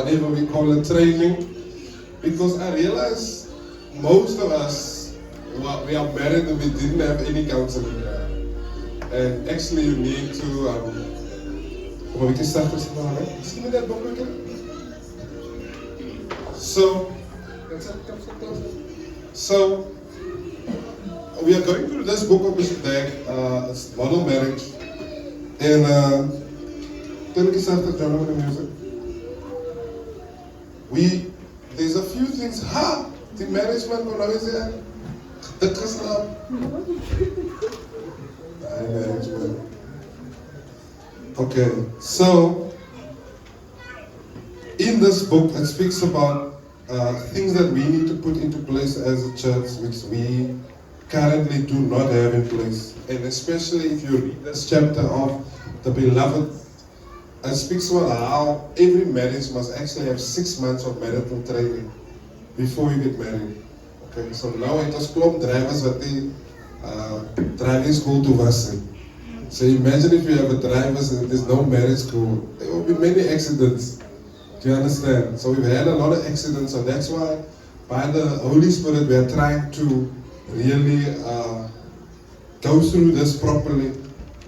whatever we call it, training, because I realized most of us, well, we are married and we didn't have any counseling. And actually you need to, we can start with see me that book again? So, we are going through this book of Mr. Dag, it's Model Marriage, and then we can start with John with the music. There's a few things, the marriage man kon nou eens zeggen, dit geslaap. Marriage man. Okay, so, in this book, it speaks about things that we need to put into place as a church, which we currently do not have in place. And especially if you read this chapter of the Beloved, it speaks about how every marriage must actually have 6 months of marital training before you get married. Okay, so now it was klomp drivers wat die driving school to was. So imagine if you have a drivers and there's no marriage school, there will be many accidents. Do you understand? So we've had a lot of accidents, and that's why by the Holy Spirit we are trying to really go through this properly.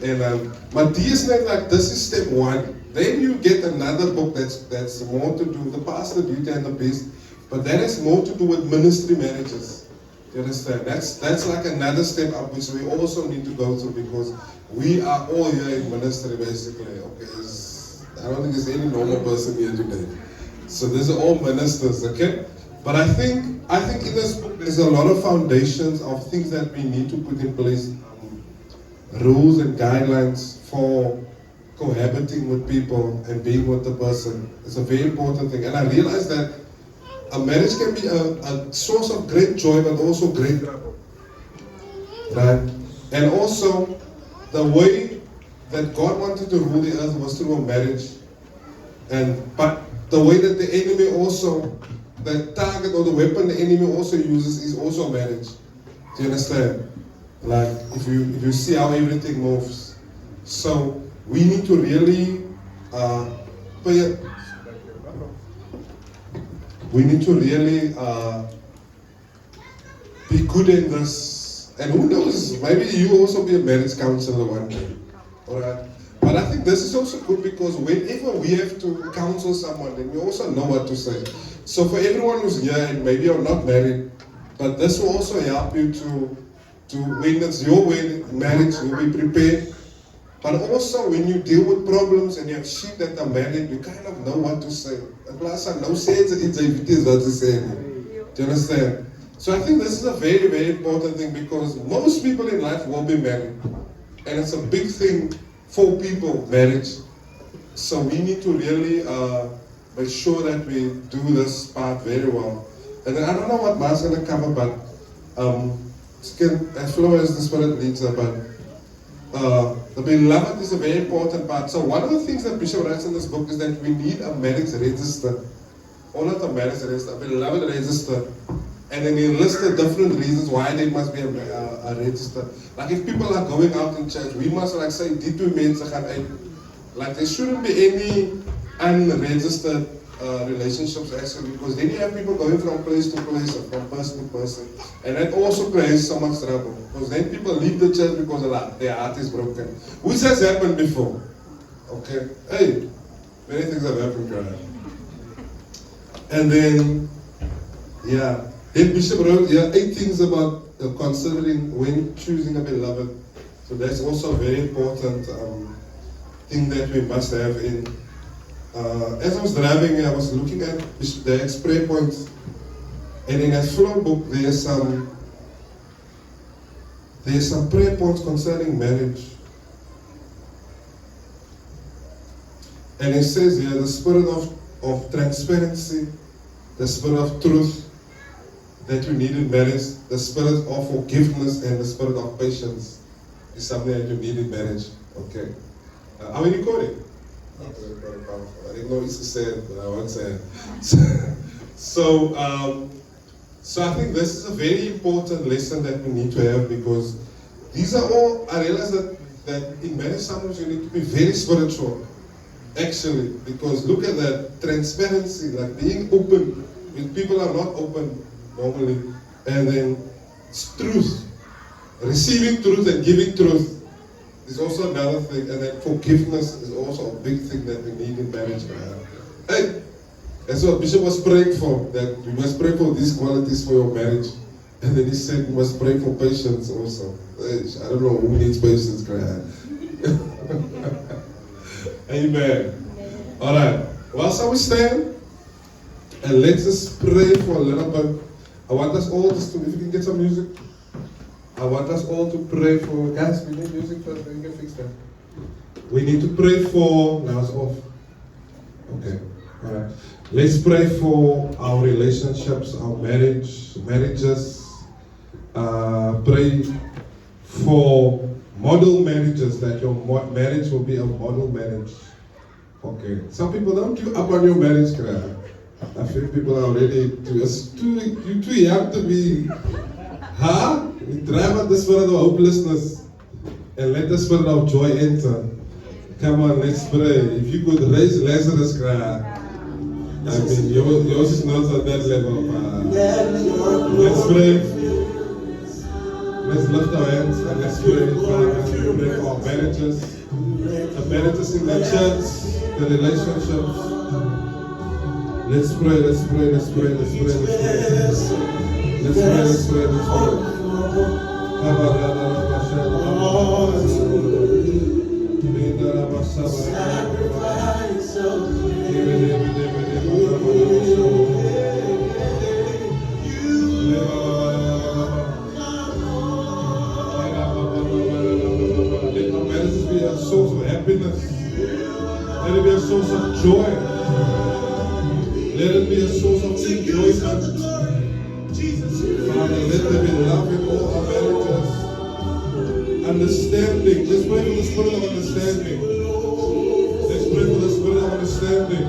And but this is step 1. Then you get another book that's more to do with the pastor duty and the beast, but that has more to do with ministry marriages. You understand? That's like another step up which we also need to go through, because we are all here in ministry basically. Okay, I don't think there's any normal person here today. So these are all ministers, okay? But I think in this book there's a lot of foundations of things that we need to put in place, rules and guidelines for cohabiting with people and being with the person. It's a very important thing. And I realized that a marriage can be a source of great joy, but also great trouble. Right? And also, the way that God wanted to rule the earth was through a marriage. But the way that the enemy also, the target or the weapon the enemy also uses is also marriage. Do you understand? Like, if you see how everything moves. So, we need to really be good in this. And who knows, maybe you also be a marriage counselor one day. Alright? But I think this is also good, because whenever we have to counsel someone, then we also know what to say. So for everyone who's here and maybe you're not married, but this will also help you to when it's your marriage, you'll be prepared. But also when you deal with problems and you have sheep that are married, you kind of know what to say. Plus, I know say it's what to say. Do you understand? So I think this is a very, very important thing, because most people in life will be married. And it's a big thing for people, marriage. So we need to really make sure that we do this part very well. And then I don't know what Ma's going to cover, but as flow as the Spirit leads her, but the Beloved is a very important part. So one of the things that Bishop writes in this book is that we need a marriage register. Or not a marriage register, a Beloved register. And then he lists the different reasons why there must be a register. Like if people are going out in church, we must like say, die twee mense gaan uit. Like there shouldn't be any unregistered relationships actually, because then you have people going from place to place or from person to person. And that also creates so much trouble. Because then people leave the church because their heart is broken. Which has happened before. Okay? Hey, many things have happened, right? And then, yeah. Then Bishop wrote 8 things about considering when choosing a beloved. So that's also a very important thing that we must have in. As I was driving, I was looking at Bishop Dag's prayer points. And in that flow book, there's some prayer points concerning marriage. And it says here, the spirit of transparency, the spirit of truth that you need in marriage, the spirit of forgiveness and the spirit of patience is something that you need in marriage. Okay. Are we recording? I didn't know it's said, but I won't say it. So I think this is a very important lesson that we need to have, because these are all, I realize that in marriage sometimes you need to be very spiritual. Actually, because look at that transparency, like being open. When people are not open normally, and then it's truth. Receiving truth and giving truth is also another thing, and then forgiveness is also a big thing that we need in marriage. Hey, that's what Bishop was praying for, that you must pray for these qualities for your marriage. And then he said you must pray for patience also. I don't know who needs patience, Graham. Amen. Alright, well, shall we stand? And let's just pray for a little bit. I want us all just to, if you can get some music. I want us all to pray for, guys, we need music first, we can fix that. We need to pray for, now it's off. Okay, alright. Let's pray for our relationships, our marriages. Pray for model marriages, that your marriage will be a model marriage. Okay, some people don't give up on your marriage, Graham. I think people are already you're too young to be, We drive out the spirit of hopelessness and let the spirit of joy enter. Come on, let's pray. If you could raise Lazarus, Graham. I mean, yours is not at that level. Let's pray. Let's lift our hands and let's pray. Let's pray for our marriages, the marriages in the church, the relationships. Let's pray, let's pray, let's pray, let's pray, let's pray. Let's pray, let's pray, let's Let our marriages be a source of happiness. Let it be a source of joy. Let it be a source of enjoyment. Father, let there be love in all our marriages. Understanding. Let's pray for the spirit of understanding. Let's pray for the spirit of understanding.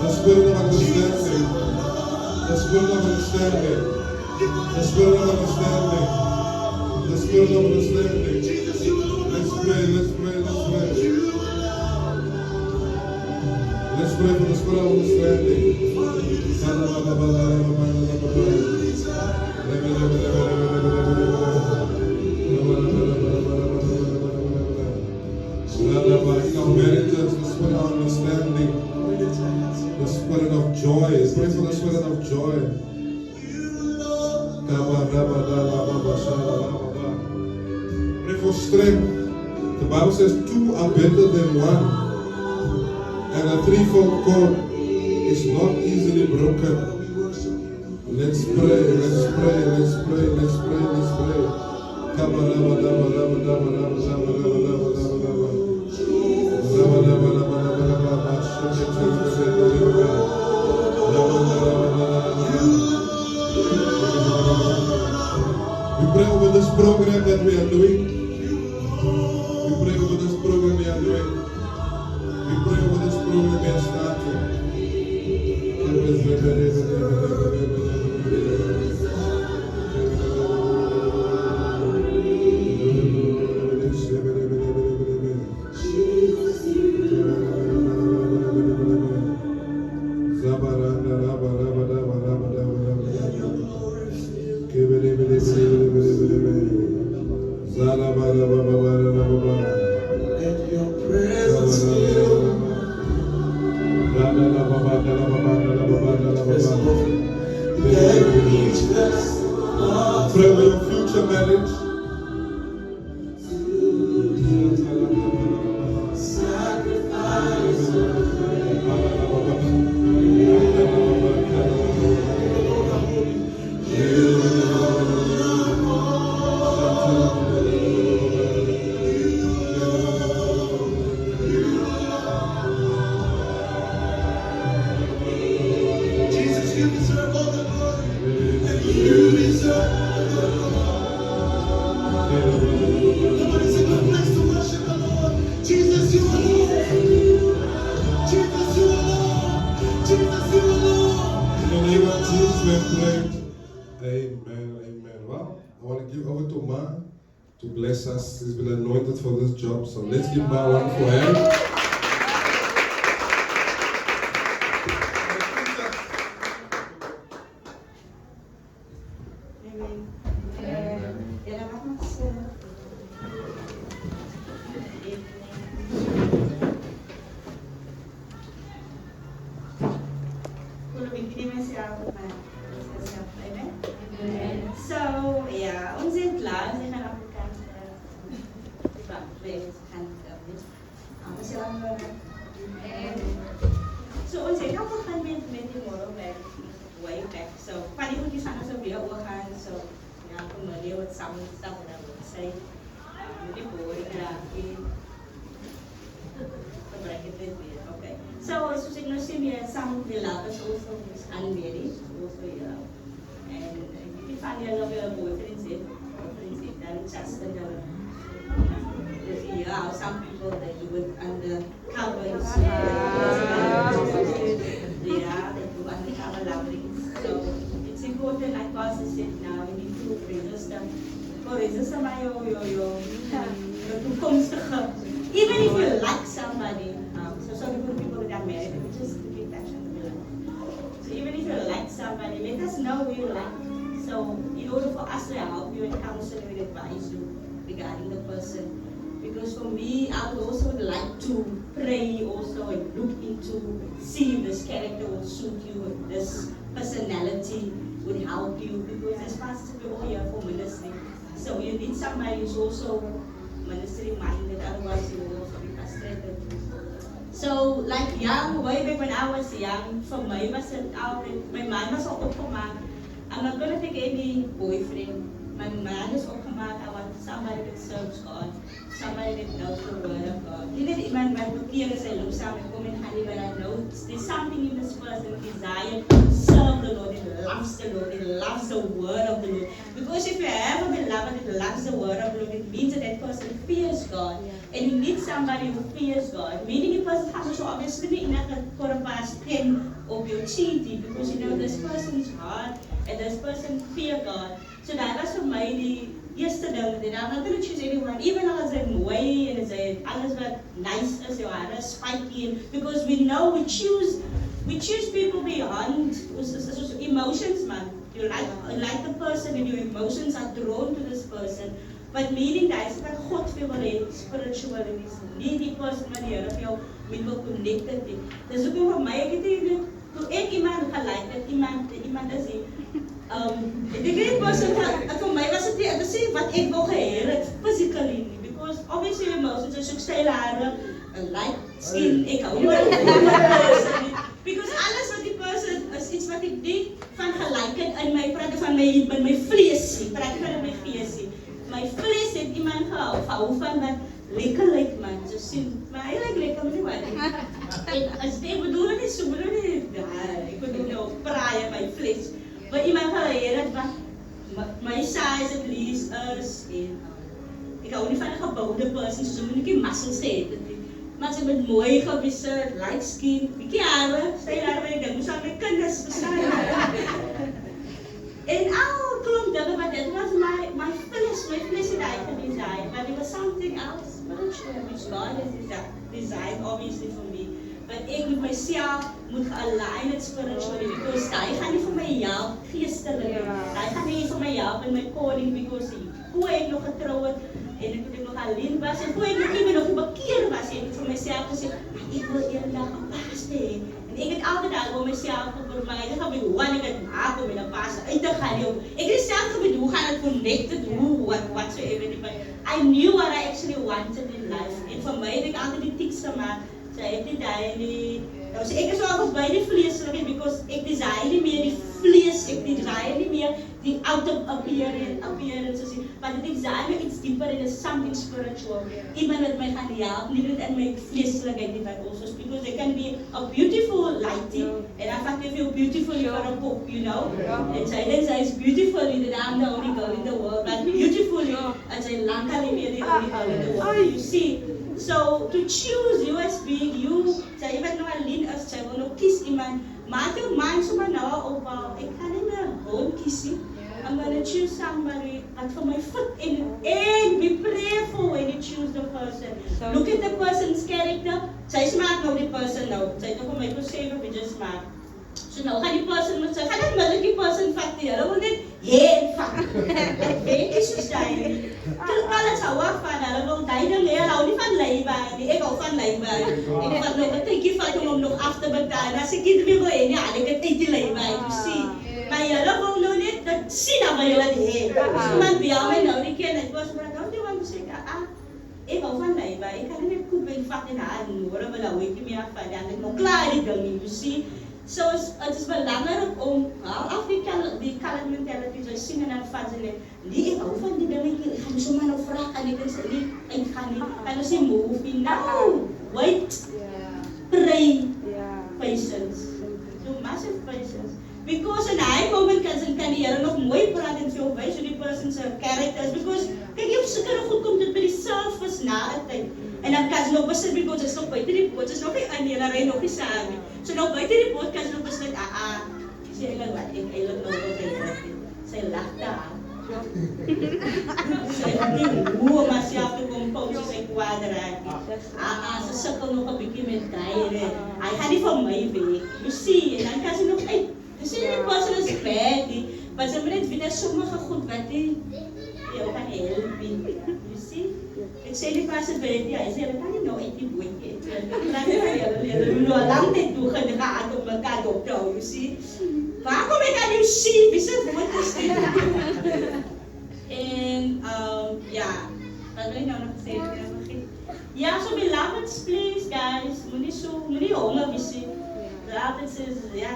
The spirit of understanding. The spirit of understanding. The spirit of understanding. The spirit of understanding. Let's pray, let's pray, let's pray. Let's pray for the spirit of understanding. In our marriages, the spirit of understanding, the spirit of joy. Pray for the spirit of joy. Pray for strength. The Bible says two are better than one. And a threefold cord is not easily broken. Let's pray, let's pray, let's pray, let's pray, let's pray. We pray over this program that we are doing. We pray over this program we are doing. We pray over this program we are starting. Pray for your future marriage. Jesus, you deserve all the glory, and you deserve. Somebody say, "Good place to worship the Lord." Jesus, you alone. Jesus, you alone. Jesus, you alone. In the name of Jesus, we pray. Amen, amen. Well, I want to give over to Ma to bless us. He's been anointed for this job, so let's give Ma one for him. way back. So, funny what you found out of your work, so yeah, I'm familiar with some stuff that I would say. Really boring, okay. So, as you know, some beloved also is unmarried, also here. And you can find your boyfriends in, then just yeah, some people that you would undercover, yeah, they do undercover loving. So it's important, like Pastor said now, we need to register. For register my even if you like somebody, so sorry for people that are married, but just to be passionate. So even if you like somebody, let us know who you like. So in order for us to help you and counsel you and advise you regarding the person. Because for me, I would also like to pray also and look into, see if this character will suit you, and this personality would help you. Because as pastors, we're all here for ministry. So you need somebody who's also ministry minded, otherwise you will also be frustrated. So like young, way back when I was young, for me, my mind was all opgemaakt. I'm not going to take any boyfriend. My mind is opgemaakt. I want somebody that serves God. Somebody that knows the word of God. You know, iemand wat bekeer is, hy loop saam met kom en gaan nie, but I know there's something in this person, desire to serve the Lord, and loves the Lord, and loves the word of the Lord. Because if you have a beloved that loves the word of the Lord, it means that that person fears God. And you need somebody who fears God. Meaning the person has to obviously be in a past 10 of your cheating, because you know this person is hard and this person fear God. So that was for me yesterday, that I'm not going to choose anyone, even as I'm way and as alles wat nice is, your hare spiky, because we know we choose people beyond emotions, man. You like the person and your emotions are drawn to this person. But meaning that is that God wil spiritually is nie die person wat die Here vir jou wil connected het. Dis ook vir my ek het toe ek iemand gelyk het, iemand is the great person for my was it to say what ek wou gehê het physically, because obviously emotions is ook styl hare, light skin, ek hou maar because alles wat die person is iets wat ek dink van gelykheid in my praat van my vleesie, praat van my vleesie. My vlees het iemand gehou van wat lekker lyk man, so sien, maar hy lyk lekker met die wat. En as ek bedoel nie so bedoel nie, ek bedoel nou praai my vlees. Maar iemand geleer het wat my size at least is, en ek hou nie van 'n geboude person, soos om nie muscles het, maar sy moet mooi gewisse, light skin, bietjie hare, styl hare wat ek dink, moes aan my kinders verstaan. En al klomp dinge wat dit was my flesh het hy gedesigned, but it was something else spiritual which God has designed obviously for me. But ek met myself moet align it spiritually, because hy gaan nie vir my help geestelik. Hy gaan nie vir my help in my calling, because hoe ek nog getrou het en ek nog alleen was en hoe ek nog bekeer was, en ek vir myself gesê, ek wil eendag 'n pastor hê. En ek het altyd al oor myself geprobeer, gaan met hoe ek dit maak om in 'n pastor uit te gaan. Ek het self geweet hoe gaan ek connected, whatsoever, but I knew what I actually wanted in life. En vir my het ek altyd die tiks gemaak. So ek het daai nou sê ek is al by die vleeslike, because ek desire nie meer die vlees, ek desire nie meer die outer appearance, but the desire it's deeper and it's something spiritual. Iemand wat my gaan help, nie net in my vleeslikheid nie, but also because they can be a beautiful lighting, and I fact if you're beautiful you're a pop, you know. And so then say it's beautiful, that I'm the only girl in the world, but beautiful, and say lankali meer die only girl in the world. You see. So, to choose you as being you, sy wat nou alleen is, sy wil nou kies iemand, maak jou mind sommer nou opbouw, ek kan nie meer gewoon kiesie. I'm going to choose somebody wat vir my fit and be prayerful when you choose the person. Look at the person's character, sy smaak nou die person nou, sy het nou vir my gesê, we just smaak. So nou gaan die person moet sê, gaan dit middelik die person vat die, hulle wil net heen vat. Ek weet nie soos die nie. Terwyl het hou van, hulle wil die ding hê, hulle hou nie van leibaar nie, ek hou van leibaar. Ek vat nog 'n tikkie vat om nog af te betaal, as ek dit weer wil hê, nie, haal ek dit uit die leibaar, you see. Maar julle wil nou net, dat sien dan wat julle hê. Iemand bel my nou die keer, en ek was maar, don't you want to say, ek hou van leibaar, ek kan nie net koop en vat en haar, en hoor, maar nou weet nie meer van, en ek nou klaar die ding nie, you see. So het is belangrijk om, af die colored mentality, zoals zien en vat ze nee, ik hou van die dingetjes, ik ga niet zomaar nou vragen, en ik ga niet, en als je movie, no, wait, pray, patience, so massive patience. Because in high moment kan die Here nog mooi praat en veel wys hoe die person's characters, because kyk jy seker goed kom dit by die surface na 'n tyd. En dan kan jy nog besef because is nog buite die boot, is nog nie aan die ry nog nie saam nie. So nou buite die boot kan jy nog besluit, sê ek wat ek eintlik nou wil hê. Sy lag daar. Sy het nie hoe maar sy af te kom pose sy kwadraat. Sy sukkel nog 'n bietjie met daai. Hy gaan nie van my weg. You see, en dan kan sy nog uit. Jy sê die person is bad, maar sy moet net weet sommige goed wat jou kan help. You see? Ek sê die person bad, hy sê hulle kan nie nou uit die bootjie. Hulle moet al lang net toe gaan om mekaar op te hou, you see? Waar kom ek aan jou sien? Wie se woord is dit? En ja, wat wil ek nou nog sê? Ja, so beloved, please guys, moenie honger wees nie. Laat dit sê, ja,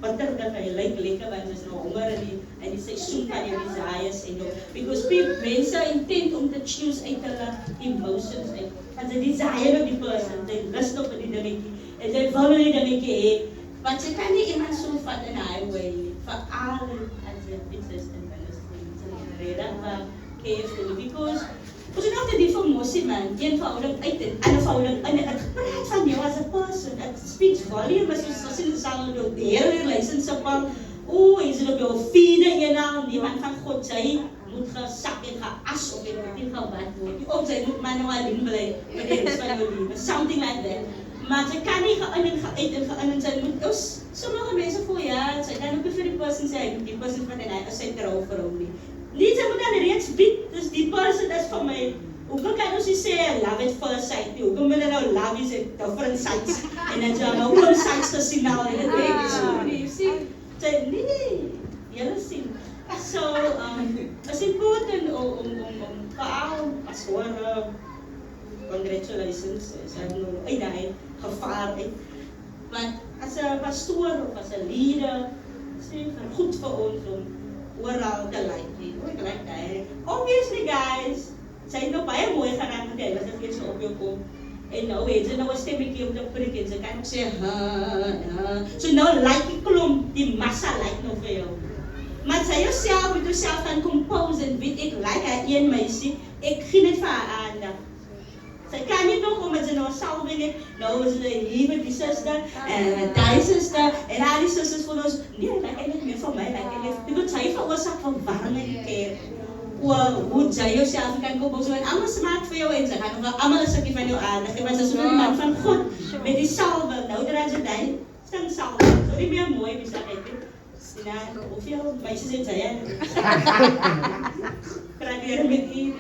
watter dat jy lekker want jy is nou honger in die seisoen van jou desires en because mense intend om te choose uit hulle emotions uit. Want jy desire op die person, jy lust op die dingetjie en jy wil die dingetjie hê. Want jy kan nie iemand so vat in 'n highway vir al as jy existent van die rede van careful because ons het altyd die vermosie man, een verhouding uit en ander verhouding in. Het gepraat van jou as a person, it speaks volume as jy sal op jou derde relationship is dit op jou vierde eenal, niemand van God sy moet gesak en geas op en moet nie gewat word. Of sy moet maar nou alleen bly met die rest van jou leven, something like that. Maar sy kan nie geïn en sy moet, sommige mense voel ja, sy kan ook vir die person sê, die person van hy is sy trouw vir hom nie. Nie, sy moet dan reeds bied, dus die person is vir my, hoekom kan ons nie sê, love it first sight, hoekom wil jy nou love is it, different sights, en dan jy nou kon sights gesien al, en het weet jy so, you see, sy, nee, jylle sien, so, it's important om veral, as hoor, congratulations, is uit die gevaar uit, want as een pastoor, of as een leader, sê, goed vir ons om, oral te like. Ek like daai. Obviously guys, sy het nog baie mooi gedaan met die Heilige Gees op jou kom. En nou het sy nou 'n stemmetjie om te preek en sy kan ook sê So nou like die klomp, die massa like nou vir jou. Maar sy jouself moet jouself gaan compose en weet ek like haar een meisie, ek gee net vir haar aandag. Sy kan nie nog omdat sy nou salwing het, nou is sy hier met die sister, en die sister, en al die sisters van ons, nee, like eintlik meer van my, die moet sy veroorsaak van warm in die kerk. Hoe jy jouself kan kom, so en allemaal smaak vir jou en sy gaan nog allemaal een stukje van jou aandag, want sy is so die man van God, met die salwe, nou draai sy die, sting salwe, so die meer mooi, wie sy het, hoeveel meisjes het sy, praat met die,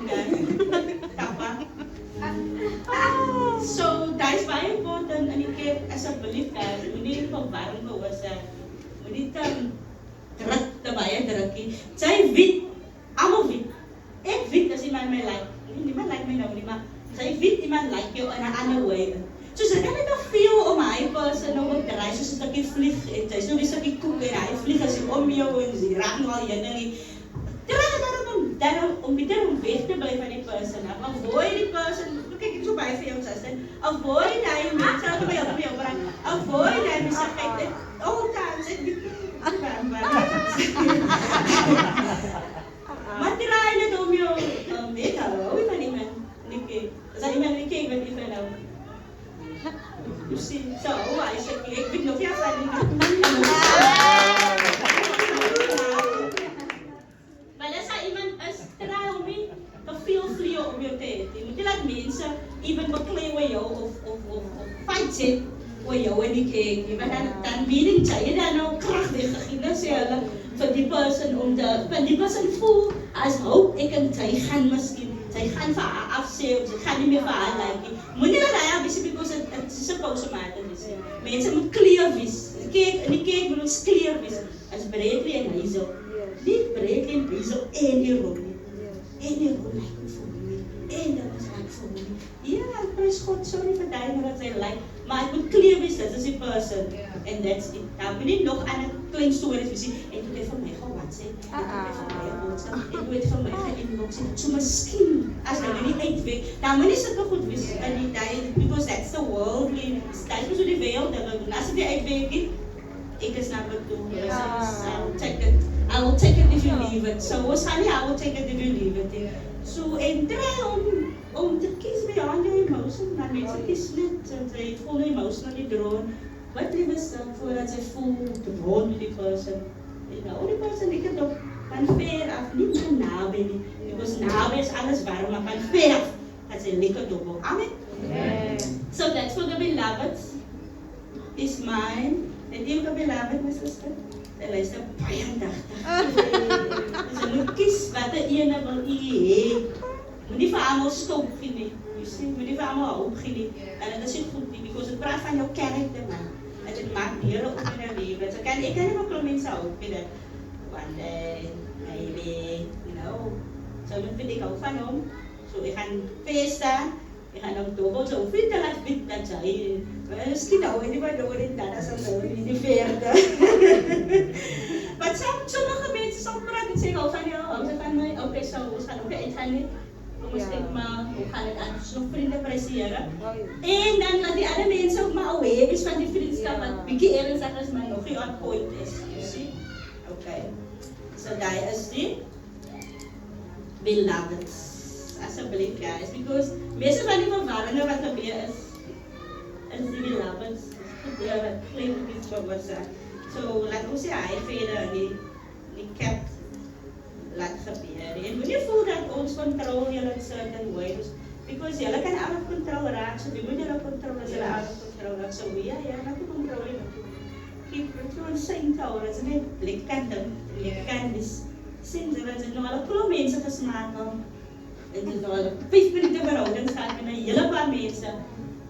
kappa. So, dat is baie important in die kerk, asseblief, moet nie verwarring veroorsaak, moet nie te baie drukkie. Sy weet, allemaal weet, ek weet as iemand my like, niemand like my nou nie, maar sy weet iemand like jou in 'n ander way. So sy kan net nog veel om hy person nou op draai, soos 'n stukkie vlieg, en sy is nog die stukkie koek en hy vlieg as hy om jou en sy raak nog al jyne nie. Om weg te bly van die person, avoid die person, kyk ek so baie vir jou sister, avoid die mense, wat by jou bring, avoid die mense, kyk, times, ek maar draai net om jou, weet hou van iemand, as dat iemand nie kyk wat jy van nou, you see, so, ek weet nog ja van maar as daar iemand is, draai om nie te veel vlieg om jou te hê. Jy moet nie laat mense even beklei oor jou of fight sê oor jou in die kerk. Jy dan weet jy dan nou krag weggegee, sê hulle vir die person om te, want die person voel as hoop ek en sy gaan miskien, sy gaan vir haar afsê of sy gaan nie meer vir haar like nie. Moet nie dat hy al wees because het is 'n pausemate wees. Mense moet clear wees. In die kerk moet ons clear wees. As Bradley en Hazel. Nie Bradley en Hazel en die Ronnie. En die Ronnie like vir my. En dat was like vir my. Ja, praise God, sorry vir daai wat sy like, maar ek moet clear wees, dit is die person, and that's it. Dan moet nie nog ander klein stories wees nie, en toe het vir my gaan WhatsApp, en toe het vir my een boodskap, en toe het vir my ge-inbox, so miskien, as nou nie uitweek, dan moet nie sulke goed wees in die tyd, because that's the world, dat is so die wereld, en as dit nie uitweek nie, ek is number 2, I will take it if you leave it. So ons gaan nie, I will take it if you leave it. So, en try om te kies beyond your emotion, maar mense kies net, sy voel die emotion nie droon. Wat liewe sal, voordat sy voel droon met die person. En nou, die person, ek het ook van ver af, nie van nabe nie. Because nabe is alles warm, maar van ver af, dat sy lekker dobbel. Amen? So that's for the beloved, is mine. En die beloved, my sister, sy luister baie aandagtig. Sy moet kies wat die ene wil hê. Moenie vir almal stop gee nie. You see, moenie vir almal hoop gee nie. En dit is nie goed nie, because het praat van jou karakter, man. En dit maak deel op in jou lewe. So ek kan nie maar klomp mense hoop nie, dat one day, maybe, you know. So moet vind ek hou van hom. So ek gaan feesta, ek gaan hom dobbel, so hoef nie te laat bid dat sy, miskien nou, en die wat door en dat is al in die verde. Maar sommige mense sal praat en sê, hou van jou, hou sy van my, okay, so ons gaan ook uitgaan nie. Kom ons denk maar, hoe gaan het aan, so vriende presiëren. En dan laat die andere mense ook maar aware is van die vriendskap, wat bykie ernstig is, maar nog nie on point is, you see? Okay, so die is die beloved. Asseblief, guys, because meeste van die verwarringen wat gebeur is die beloved, wat klein iets wat was. So, laat ons hy verder die cat laat gebeur. En moet jy voel dat ons control julle in certain ways, because julle kan out of control raak, so wie moet julle control as julle out of control raak, so wie jy not to control it. Keep it on same tower, as net blik kan ding, blik kan dis, sinds er is nog al klomp mense gesmaak om, en dit is al 5 minute verhoudings gehad met 'n hele paar mense,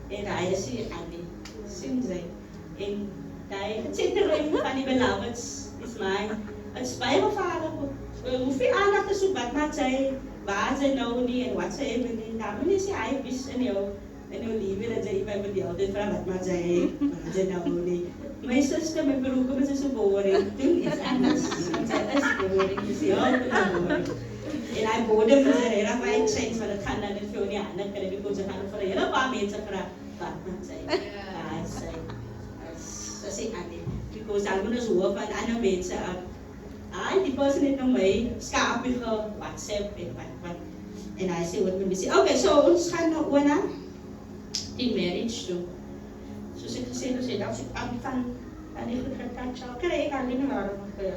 en hy is hier aan die, sinds hy, en die centering van die beloveds is my, het is baie gevaarlik, hoef nie aandacht te soek, wat maak sy, waar sy nou nie, en wat sy hebben nie, daar moet jy sê, hy wist in jou liefde, dat sy by my die altyd vraag, wat maak sy, wat sy nou nie. My sister, my broer, is so boring, doen iets anders, want sy is boring, jy sê, ja, boring. En hy bodem is er heel baie change, want het gaan dan net veel nie ander kry, because sy gaan vir 'n hele paar mense vraag, wat maak sy, sy sê aan die, because dan moet ons hoor van ander mense, die person het nou my skapige WhatsApp en wat, en hy sê, wat moet my sê, okay, so ons gaan nou oor na die marriage toe. Soos ek gesê, as ek aanvang, aan die goed getouch sal, kry ek alleen maar om te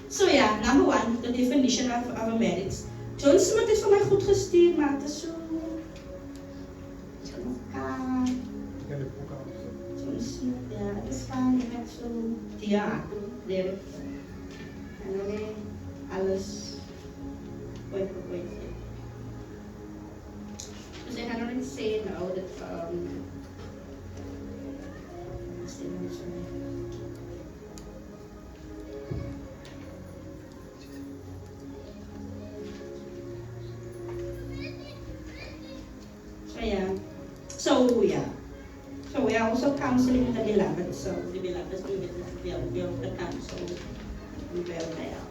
So yeah, number 1, the definition of a marriage. John Smith het vir my goed gestuur, maar het is so John Smith, ja, het is van net so leer en dan alles ooit. Dus ik ga nog niet zeggen nou dat So we are also counseling the beloved. So the beloved will the counsel we will there.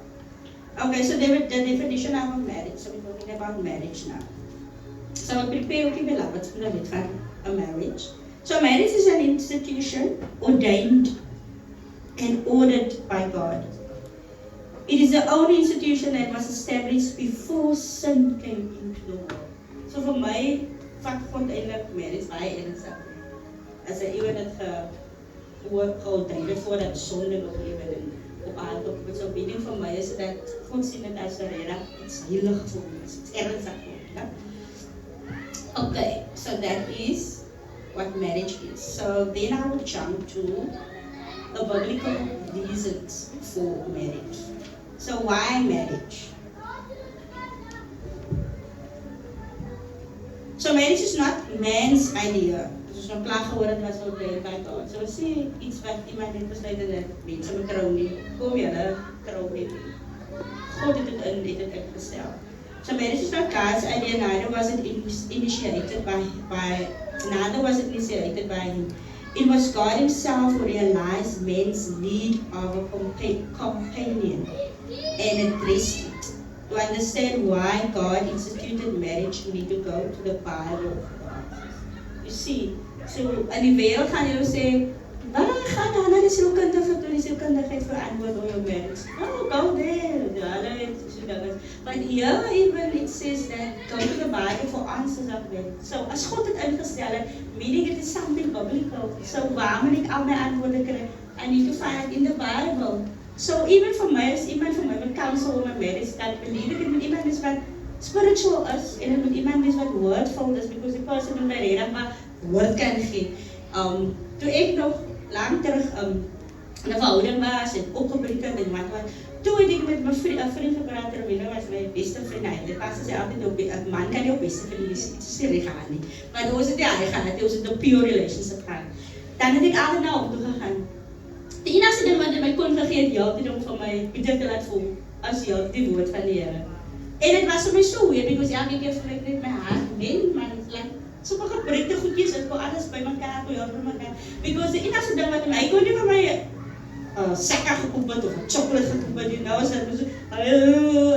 Okay, so the definition of a marriage. So we're talking about marriage now. So we prepare the beloved for a marriage. So marriage is an institution ordained and ordered by God. It is the only institution that was established before sin came into the world. So for my vat God eintlik marriage baie ernstig. As hy ewen het geordain voordat sonde nog lewe op aarde op so bedoel vir my is dat God sien dit as 'n reg iets heilig vir ons. It's ernstig. Ja? Okay, so that is what marriage is. So then I will jump to the biblical reasons for marriage. So why marriage? So marriage is not man's idea. ons nog klaar gehoor het was op die tijd al. So sê iets wat iemand het besluit dat mense moet trou nie. Kom julle, trou met nie. God het het ingestel. So marriage is not God's idea, neither was it initiated by him. It was God himself who realized men's need of a companion and addressed it. To understand why God instituted marriage, you need to go to the Bible of God. You see, so in die wereld gaan jy sê, gaan dan na die sielkundige toe, die sielkundigheid verantwoord oor jou marriage. Oh, go there. But here even it says that go to the Bible for answers of that. So as God het ingestel het, meaning it is something biblical. So waar moet ek al my antwoorde kry? I need to find it in the Bible. So even for my, as iemand vir my met counsel oor my marriage, dat believe ek met iemand is wat spiritual is, en het met iemand is wat wordful is, because die person moet my redig maar woord kan gee. Toe ek nog lang terug in 'n verhouding was en opgebreek het en wat, toe het ek met my vriend gepraat, Romino was my beste vriend, dit was sy altyd op, 'n man kan nie op beste vriend is nie reg nie, maar ons het nie gaan, ons het 'n pure relationship gehad. Dan het ek altyd na hom toe gegaan. Die enigste ding wat in my kon gegee het, heeltyd om vir my beter te laat voel, as die woord van die Here. En het was vir my so weird, because elke keer voel ek net my hart wen, maar het like, so gebreekte goedjies, het kon alles by mekaar, kon jou by mekaar, because die enigste ding wat in my, ek kon nie vir my sekka gekoop het, of chocolate gekoop het, nou is het so,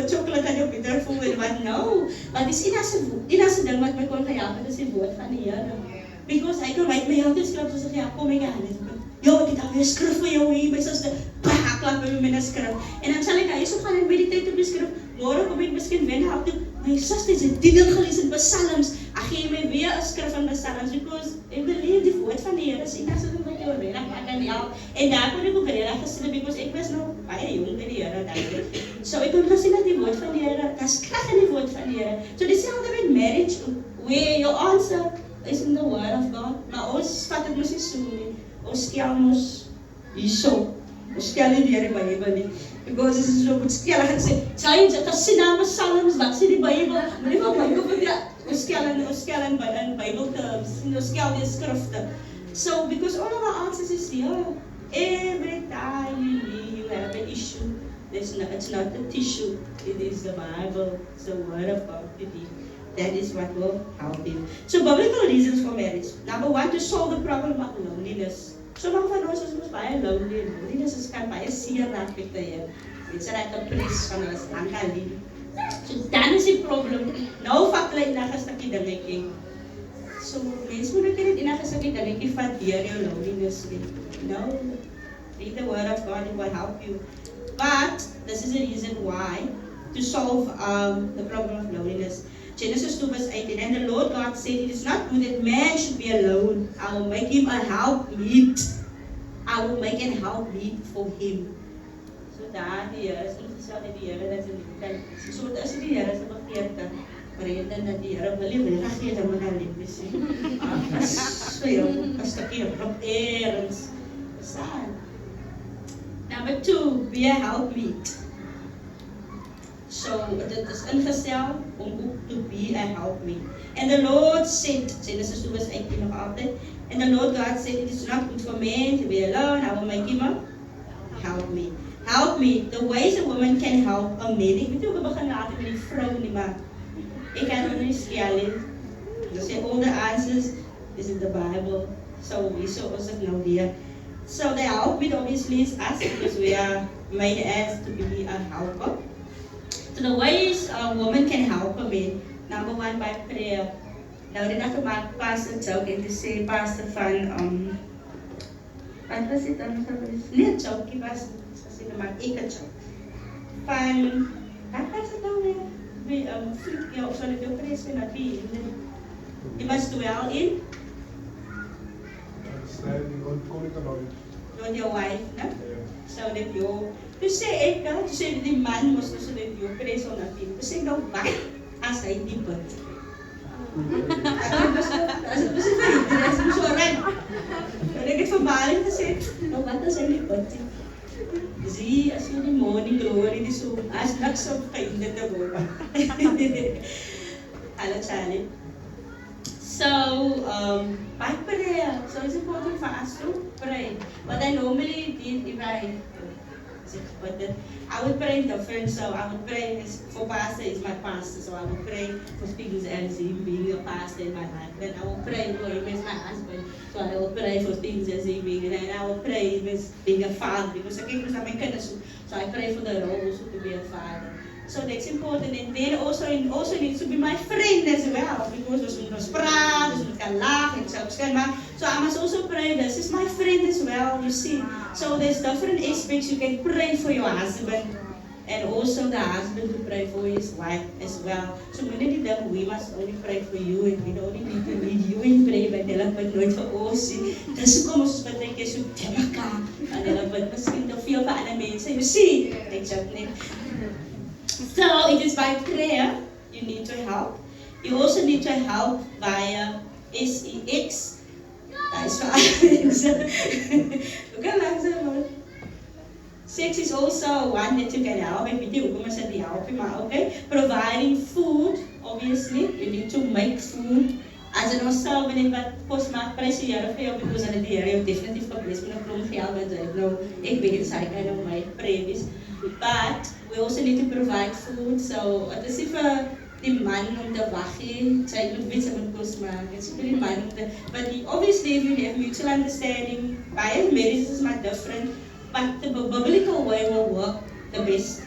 chocolate kan jou beter voel, en wat nou, maar die enigste ding wat my kon gehelp het, is die woord van die Here, because hy kon write my heeltyd skrif, so sê, ja, kom ek aan, ek het alweer skrif vir jou hier, my sister, klap by my met 'n skrif, en dan sal ek hier so gaan en meditate op die skrif, môre kom ek miskien wen help toe, my sister is 'n titel gelees in Psalms, ek gee my weer 'n skrif in Psalms, because ek believe die woord van die Here is nie so wat jou reg kan help, en daar kon ek ook reg gesien, because ek was nog baie jong by die Here daai, so ek kon gesien dat die woord van die Here, daar's krag in die woord van die Here, so dieselfde met marriage, where your answer is in the word of God, maar ons vat dit mos nie so nie, ons stel mos hierso, ons stel nie die Bybel nie, because dit is so goed stel, ek sê, sal jy gesien na Psalms, wat sê die Bybel, maar nie van Bybel, ons stel in Bybel terms, ons stel die skrifte, so because all of our answers is here, every time you have an issue, it's not a tissue, it is the Bible, it's the word of God, that is what will help you. So biblical reasons for marriage. Number one, to solve the problem of loneliness. Sommige van ons is baie lonely, en loneliness kan baie seer raak met die Here. Mense raak depressies van hulle lang alleen. So dan is die probleem, nou vat hulle enige stukkie dingetjie. So mense moet net enige stukkie dingetjie vat deur jou loneliness nie. No, read the word of God, it will help you. But this is the reason why, to solve the problem of loneliness. Genesis 2 verse 18, and the Lord God said, it is not good that man should be alone. I will make him a helpmeet. I will make an helpmeet for him. So daar die Here is ingestel dat die Here dat sy so dit is die Here se begeerte. Maar dit dat die Here wil nie reg gee dat moet lief is. So jy 'n stukkie op eerens. Staan. Number 2, be a helpmeet. So dit is ingestel om ook to be a helpmeet. And the Lord said, Genesis 2 verse 18 nog altyd, and the Lord God said, it is not good for man to be alone, I will make him a helpmeet. Helpmeet, the ways a woman can help a man. Ek weet ook, begin later met die vrou nie, maar ek kan nog nie stel nie. Dus all the answers is in the Bible. So is it now there. So the helpmeet obviously is us, because we are made as to be a helper. So the ways a woman can help a man, number one, by prayer. Nou dit ek maak pastor joke en te sê pastor van wat was dit dan gewees? Nee, joke was gesê maar ek het joke. Van wat was dit nou weer? Wie vlieg jou so net jou pres met dat wie. You must dwell in Standing on quality knowledge. on your wife, né? So that you sê ek, tu sê die man mos so dat jou pres on dat wie. Tu sê nou wat as hy die bid. As het is so reg. En ek het vir Marie gesê, nou wat as hy die bid? Zie, as jy die morning glory, die so, as niks op geïnde te word. Hallo Charlie. by prayer, so it's important for us to pray. What I normally did if I would pray different, so I would pray for pastor is my pastor, so I would pray for things as him being a pastor in my life. Then I would pray for him as my husband, so I would pray for things as him being, and I would pray him as being a father, because I came from my kinders, so I pray for the role also to be a father. So that's important, and then also needs to be my friend as well, because we must praat, we can laugh, and so I must also pray, this is my friend as well, you see. So there's different aspects. You can pray for your husband, and also the husband to pray for his wife as well. So many times we must only pray for you, and we don't need to lead you in prayer, but hulle bid nooit vir ons nie. Dis hoekom ons baie keer so te mekaar, en hulle bid miskien te veel vir ander mense. You see, ek joke net. So it is by prayer you need to help. You also need to help via SEX. That's right. Sex is also one that you can help. Okay? Providing food, obviously, you need to make food. As an also, when it was my pressure because of the area of definitive replacement from geld, but I know ik weet het, I kind of my previous. But we also need to provide food. So het is even die man om te wachten. Zij moet weten wat het kost maken. Het is die man om te. But obviously, if you have mutual understanding, by marriage is much different. But the biblical way will work the best.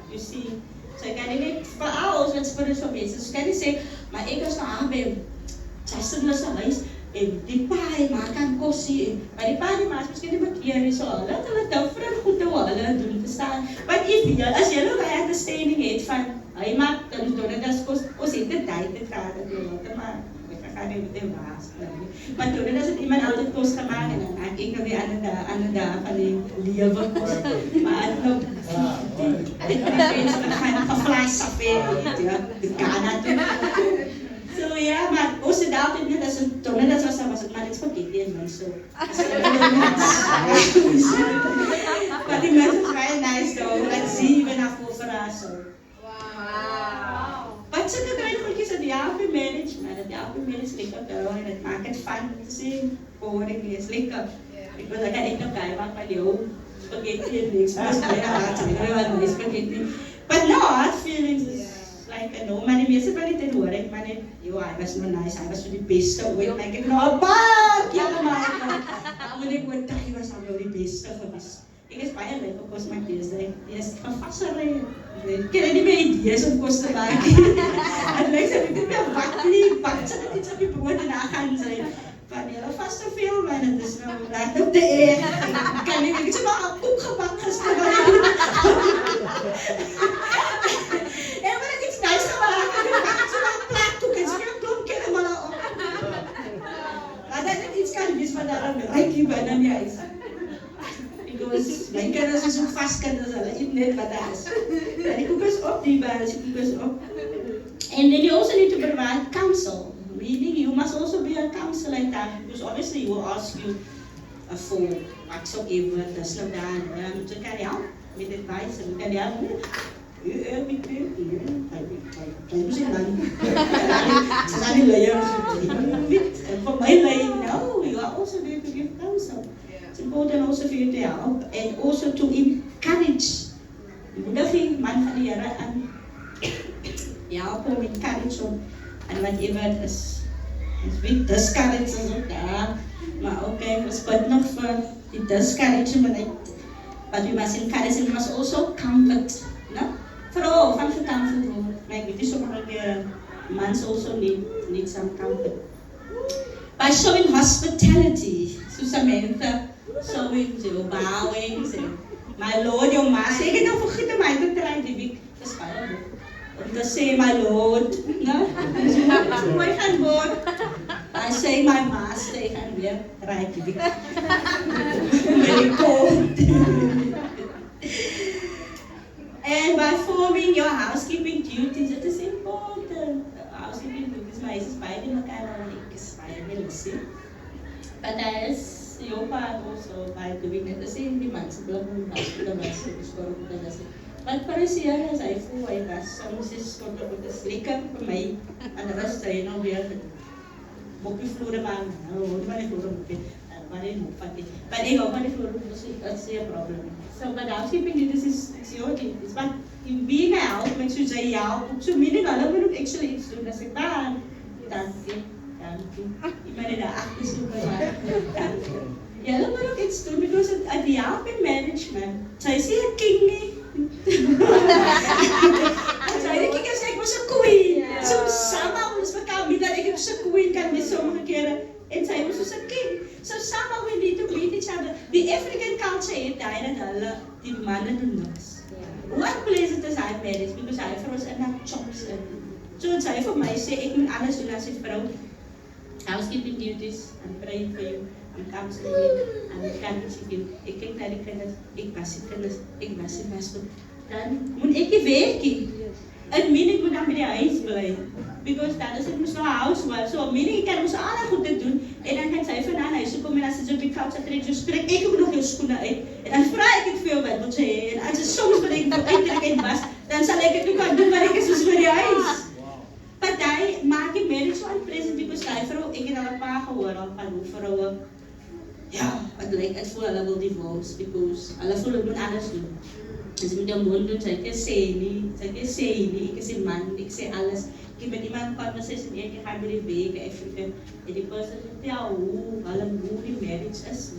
You see. So kan je niet voor alles wat spiritual mensen. Dus kan je zeggen, maar ik was nou aan bij Justin was naar huis en die paai maak aan kossie. Maar die paai die maak misschien niet bekeer zo. Laat hulle different goed hulle doen te staan. But as jy nou by understanding het van hy maak dan doen dit as ons het dit tyd te gaan doen maar ek gaan nie met hem waas. Maar toen is het iemand altijd kos gemaakt en dan maak ik nou weer aan de dag van die lewe kos. Maar het nou dit mensen wat gaan gevlees afweer ja, dit kan natuurlijk. So ja, maar ons het altijd net als een tonne dat was het maar iets verkeerd in man so. Maar die mensen is very nice though. Let's see when I fall for us so. Wat zijn de kleine goedjes dat die helpen manage? Maar dat helpen manage lekker wel en het maakt het fun te zien. Boring is lekker. Ik wil dat ik nog kijken wat van jou spaghetti en niks. Maar het is spaghetti. But no, hard feelings is like no, maar die mensen van die ten hoor ik maar net, yo, hij was no nice, hij was zo die beste ooit. Maar ik heb nog een paar keer maar moet ik ooit dacht, hij was nou wel die beste geweest. Ik is baie leuk op kos maak deze. Jy is gevassery. Ik ken nie meer idees om kos te maak. En lyk sy dit meer wat nie, wat sy dit iets op die brood en gaan sy. Van julle vas te veel, maar dit is nou net op de eer. Kan nie, ek het maar 'n koek gebak gister. En maar ek iets nice gemaak. Ek het so 'n plek toe, ek het 'n klomp keer maar op. Maar dat het iets kan wees van daar ryk hier binne in die huis. Because my kinders is ook vast kinders, hulle eet net wat daar is. En die koek is op, die bar is die koek is op. And then you also need to provide counsel. Meaning you must also be a counselor like that, because obviously he will ask you for whatsoever, that's not done. So kan jy help met advice, en kan jy help met jy moet sê dan, sy sal nie leier, en vir my leier, no, you are also there to give counsel. It's important also for you to help and also to encourage. Moedig die man van die Here aan. Help hom encourage hom en whatever it is. It's big discourage is ook daar. Maar okay, ons bid nog vir die discouragement. But we must encourage and we must also comfort. No? Vooral van gecomfort word. Maar ek weet nie sommige mans also need some comfort. By showing hospitality. So Samantha showing, bowing, my Lord, your master. Ik heb nog vergeten om mij te trainen die week. Dat is fijn. Om te zeggen, my Lord. No? So mooi gaan worden. I say, my master. Ik ga weer trainen die week. Very cold. And by forming your housekeeping duties, it is important. Housekeeping duties, maar is beide elkaar al is beide listen. But that is your part also by doing it. The same demands, but for us here, as I feel, I was soms is sort of the slicker for me, and the rest I know we are. op die vloer maar die vloer op die maar die mop van die. Maar ek hou van die vloer op dat is 'n probleem. So but housekeeping this is your it's what in being a help met soos jy help. So meaning hulle moet ook actually iets doen as ek baan. Dankie. Ik ben in de achterzoek maar dankie. Ja, hulle moet ook iets doen because at the help in management. Sy sê 'n king nie. Sy dink ek was 'n queen. So somehow ons mekaar met dat ek 'n queen kan wees sommige kere en sy was soos 'n king. So somehow we need to meet each other. Die African culture het daai dat hulle die manne doen niks. What pleasant is hy marriage because hy vir ons in dat chops in. So sy vir my sê ek moet alles doen as 'n vrou. Housekeeping duties, I'm praying for you, I'm counseling you, I'm encouraging you. Ek kyk na die kinders, ek was die kinders, ek was die wasgoed. Dan moet ek die werkie. En meaning moet dan by die huis bly. Because dan is ek mos nou 'n housewife. So meaning ek kan mos al die goede doen en dan kan sy van huis toe kom en as sy so op die couch trek, so trek ek ook nog jou skoene uit. En dan vra ek vir jou wat moet sy hê en as jy soms wil ek uittrek en was, dan sal ek dit ook kan doen maar ek is soos by die huis. But hy maak die marriage so unpleasant because hy vrou, ek het al 'n paar gehoor van hoe vroue wat lyk as voel hulle wil divorce because hulle voel hulle moet anders doen. En sy moet jou mond doen, sy kan sê nie, ek is 'n man, ek sê alles. Ek het met iemand conversation en ek gaan by die week Afrika en die person vertel hoe die marriage is.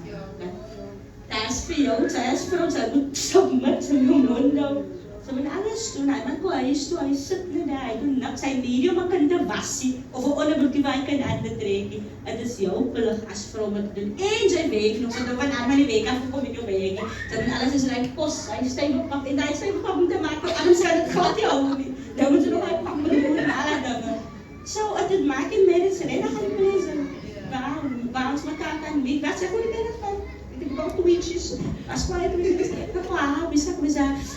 Dat is vir jou, sy is vrou, sy moet submit in jou mond nou. Sy moet alles doen, hy moet huis toe, hy sit nie daar, hy doen niks, hy nie om 'n kind te wasie of 'n onderbroekie waar hy kan aan te trek. Dit is jou plig as vrou om te doen. En sy werk nog, sy doen van aan die week af kom met jou werk. Sy doen alles is reg kos, hy styf op pap en hy styf op pap om te maak, anders gaan dit gat jou nie. Dan moet jy nog hy pak met die en alle dinge. So, dit maak die marriage regtig unpleasant. Waar ons mekaar kan meet, wat sê hoe die kinders van? Ik heb ook weetjes, als ik het weet,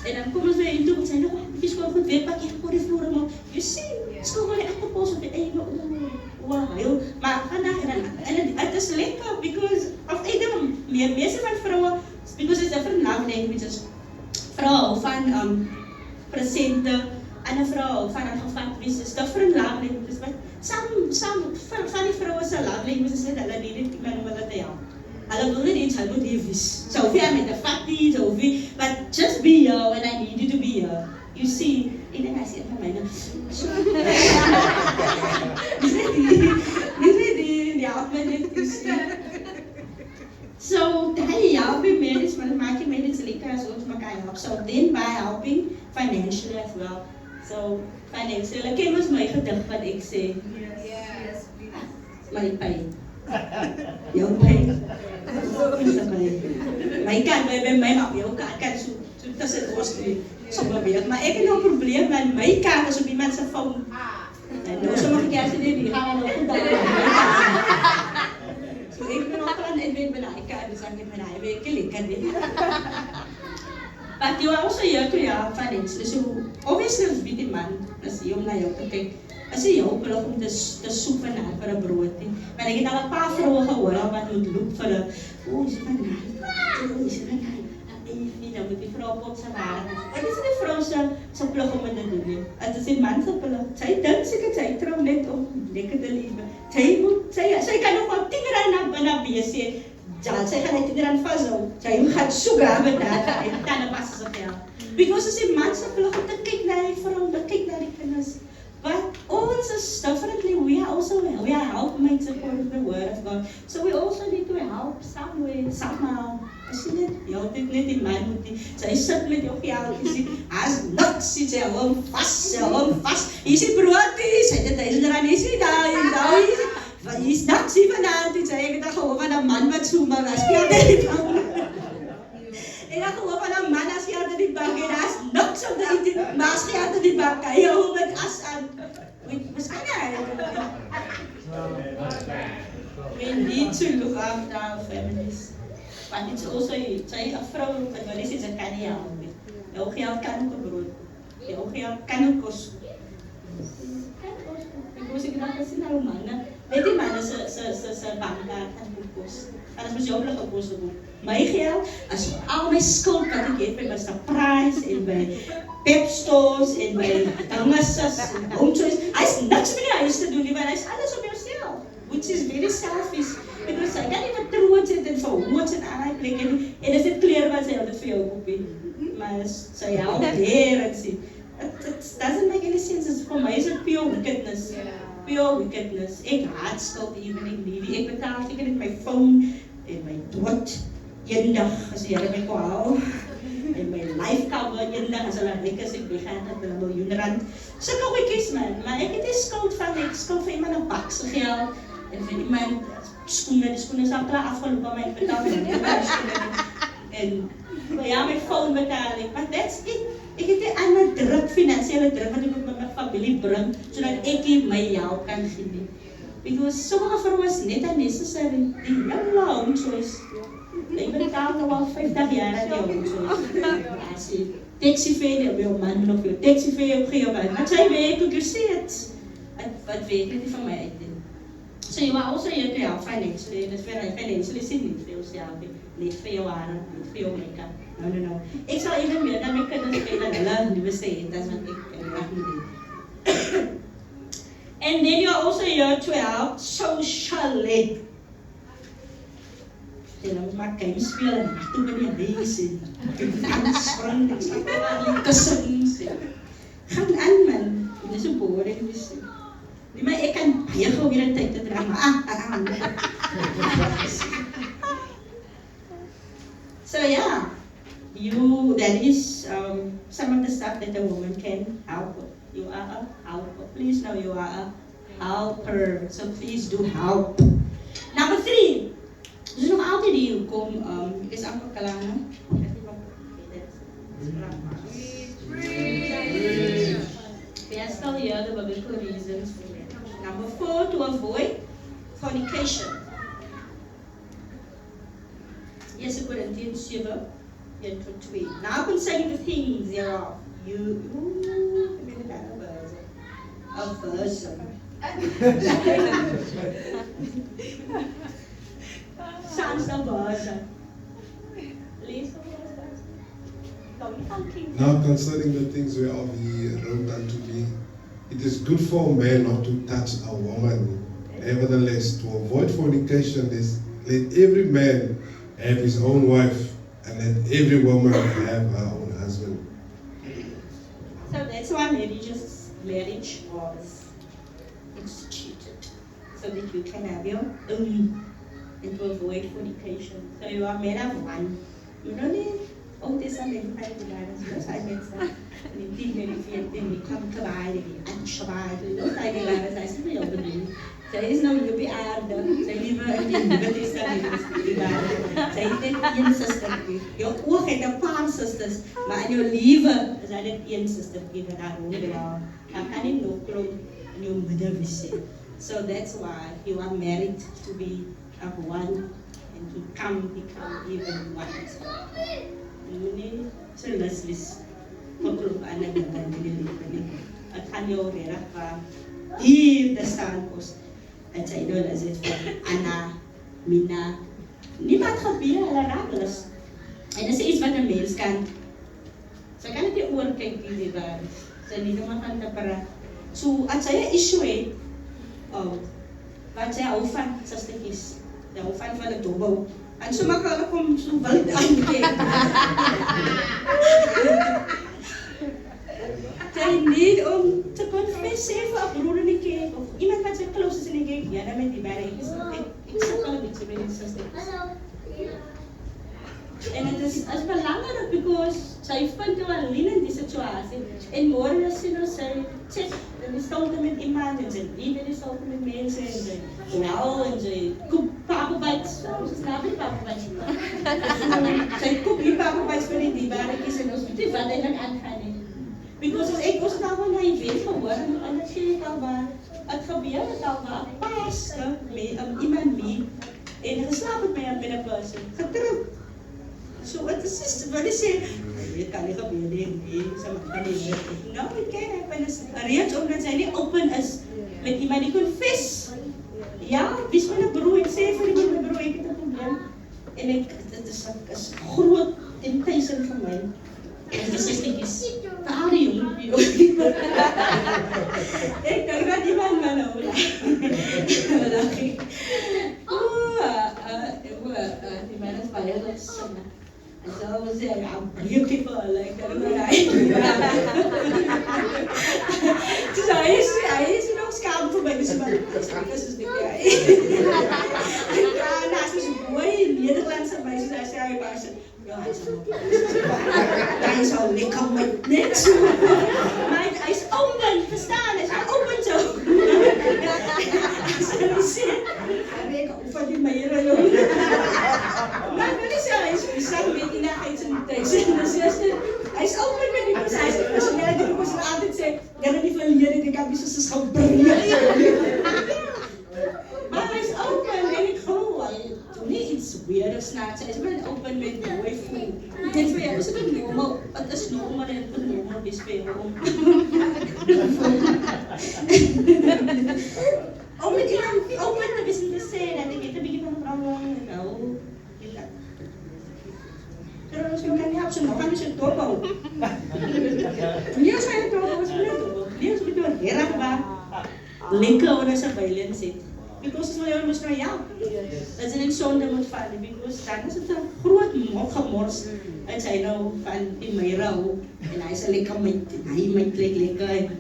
en dan komen ze weer in toe en zeggen, je is gewoon goed weer, pak je voor die vloer om. Je ziet, het is gewoon echt een post op je eigen, heel. Maar vandaag, en het is lekker, because, of ik denk, meeste van vrouwen, because it's different love languages. Vrouwen van presenten, en een vrouw van een gevat is different love languages, but some van die vrouwen zijn love languages, dat hulle niet in mijn willen te helpen. Hulle wil nie jy moet hier wees. Sofia met 'n fatty, Sofie, but just be here when I need you to be here. You see, ek dink hy sê vir my nou. Dis die help my net te sien. So, daai help my marriage, maar maak jy marriage lekker as ons mekaar help. So then by helping financially as well. So, financially, ken ons my gedig wat ek sê. Yes. My pay. Jou pay. My kan by my ma, jou kan so tussen ons twee sommer weer, maar ek het nou 'n probleem want my kaart is op iemand se foon. En nou sommige keer sê die gaan nou goed daar. So ek ben ook aan en weet my kaart, dis aan my week lekker dit. But you are also here to help financially. So obviously as die man, as jy om na jou te kyk, as jy jou plig om te soek vir 'n brood nie. Maar ek het al 'n paar vroue gehoor wat moet loop vir 'n is van dan moet die vrou op sy waarde. Dit is nie vrou se plig om dit te doen nie. Dit is die man se plig. Sy dink seker sy trou net om lekker te lewe. Sy kan nog wel 10 rand na BC. Ja, sy gaan net R10 vashou. Sy gaan soek met daai en dan pas sy geld. Because as die man se plig om te kyk na die vrou, te kyk na die kinders. But ons is differently, we are helpmates according to the word of God. So we also need to help some way, somehow. As jy net die man moet nie, sy sit met jou geld, jy sê, as niks, sy hou hom vas, jy sê broodie, sy dit R1000, jy sê daar, jy is niks hier vanavond, jy sê, ek het gehoor van 'n man wat so maar, as geld in die bank. Ek het gehoor van 'n man as geld in die bank, en as niks om te eet, maar as geld in die bank, hy hou met as aan, miskien we need to look after our families. But it's also, sy 'n vrou, wat wil sê, sy kan nie help nie. Jou geld kan ook 'n brood. Jou geld kan ook kos. Because ek dink as jy nou manne, net die manne se bankkaart kan kos. En as mens jou blik gekos word. My geld, as al my skuld wat ek het by my Surprise en by Pep stores en by Damascus en Home Choice, hy's niks met die huis te doen nie, want hy's alles op jouself. which is very selfish. Because sy kan nie wat trots het en verhoog het aan die plek en is dit clear wat sy altyd vir jou kopie. Maar sy help there en sê, it doesn't make any sense. It's for my is it pure wickedness. Pure wickedness. Ek haat skuld even ek nie. Ek betaal seker net my phone en my dood. Eendag as die Here my kon hou. En my life cover eendag as hulle ryk as ek weggaan het met 'n miljoen rand. Sulke goedjies man, maar ek het nie skuld van ek skuld vir iemand 'n bak se geld en vir iemand die skoene is al klaar afgeloop aan my betaal en maar ja, my phone betaal ek, but that's it. Ek het nie ander druk, finansiële druk wat ek met my familie bring, sodat ek nie my help kan gee nie. Because sommige vrouens net unnecessary, die heel long choice. Ek betaal nou al 50 jaar aan die home choice. As jy taxi fare op jou man of jou taxi fare op jou man, wat sy weet, ook jy sê het, wat weet nie van my uit nie. So you are also here to help financially, and it's very financially is nie vir jouself, net vir jou hare, net vir jou make-up. No. Ek sal even meer dan my kinders kry dat hulle nuwe sê het, as wat ek reg moet doen. And then you are also here to help socially. Jy nou maar games speel en toe by die huis en dans, spring, en stap aan kussings en gaan aan man, dit is 'n boring dis. Die maar ek kan baie gou weer 'n tyd te dra, maar So yeah, that is some of the stuff that a woman can help with. You are a helper. Please know you are a helper. So please do help. Number 3. Dus nog altijd hier kom, is amper kalana. We are still here, the biblical reasons for that. Number 4, to avoid fornication. Yes, Corinthians 7, 1-2. Now concerning the things thereof, a version. Sounds a version. Now concerning the things whereof he wrote unto me, it is good for a man not to touch a woman. Nevertheless, to avoid fornication, let every man have his own wife, and let every woman have her own husband. So that's why marriage was instituted, so that you can have your own and to avoid fornication. So you are made of one. You don't need all this and yes, I mean so. En die 10 en die 14, die kan kwaai, die aanswaai, die loopt hy sê my op die. Sy is nou hier op die aarde, sy liewe in die Nuwe Testament die aarde. Sy het net een sustertjie. Jou oog het 'n paar susters, maar in jou liewe is hy net een sustertjie wat daar ronddraai. Daar kan nie nog klomp in jou midde wees. So that's why you are married to be of one and to become even one. Ini jelas wis koklop anak dan dili ini. Akan yo regtig pa hier te staan kos. En sy doen as dit vir Anna, Mina. Niemand gebeur hulle rakeles. En dis iets wat 'n mens kan. Sy kan net oor kyk hierdie waar. Sy nie net maar kan te praat. So as sy 'n issue het, wat sy hou van sustertjies. Sy hou van hulle dobbel. En so maak hulle kom so wild aankyk. Sy need om te confess vir 'n broer in die kerk of iemand wat sy close is in die kerk. Ja, dan met die baie ek sukkel 'n bietjie met die sustertjies. En het is belangrijk because sy vind jou alleen in die situasie. En môre as sy nou sy sit en sy staan met iemand en sy lief en sy staan met mense en sy wel en sy koop papabytes. Sy snaap nie papabytes nie. Sy koop nie papabytes vir die diebaartjies en ons weet nie wat eintlik aangaan nie. Because as ek ons nou van hy weet gehoor en dit gee ek al waar het gebeur het al waar paste met iemand mee en geslaap met my met 'n persoon getroud. So wat is dit? Wat is dit? Dit kan nie gebeur nie. Sama kan nie. Nou, it can happen. Reeds omdat sy nie open is met iemand die confess. Ja, wie my 'n broer en sê vir my 'n broer ek het 'n probleem. En dit is 'n groot temptation vir my. En dis stukkies. Daar die jong. Ek dink dat die man nou. lalaki. Die man is baie lustig. En zo zei hij, I'm beautiful, like dat is hij. Dus hij is nog schaam voor mij, dus dat is niet jij. Ja, naast is een mooi Nederlandse meisje, daar zei hij maar, ja, hij is al lekker met niks. Maar hij is open, verstaan, hij is open zo. Hij van die meieren, joh. Maar wat is hij? Hij is met die nacht iets in de tekst. Hij is open met die persoon. Als je naar die persoon altijd zegt, ja, dat niet van leren, dan kan je zo schouw brengen. Maar hij is open en ik geloof, toen niet iets weirds naar het. Hij is wel open met mooi voel. Dit voor jou is het normaal. Het is normaal en het is normaal bespelen. Om met iemand open te wisten te zijn en ik heb een beetje van een vrouw nou, terus yang kan lihat semua kan bisa tolong. Dia saya tolong sebenarnya. Dia sebenarnya heran ba. Linker orang sa violence. Because saya must nou ja. Dat is niet zonde moet vallen because dan is het een groot gemors. En zij nou van die meirau en hij is lekker met hij met lekker.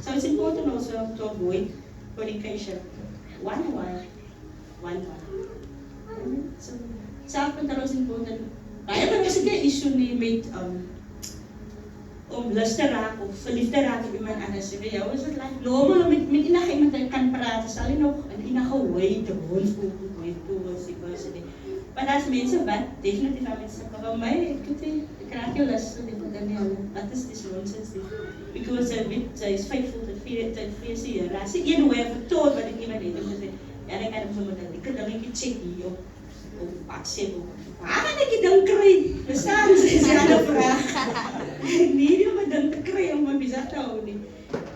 So it's important also to avoid fornication. One wife, one wife. So, sa akin talaga is important. Kaya ba kasi kaya issue ni met lust te raken of verliefd te raken op iemand anders. Bij jou is het like normaal met iemand iemand kan praten, zal je nog een enige way te horen towards die person. Maar als mensen wat definitief aan mensen zeggen, van mij, ik krijg je lust, dat is dus nonsense. Because zij is faithful tot 4 jaar. Als je een way vertoont wat ik iemand deed, dan zeg ja, dan kan ik zo met ik kan dan een keer checken hier op accept. Waar kan ik dan krijgen? Verstaan ze? Is aan de vraag. Nee, om het dan te krijgen, om het bizar te houden.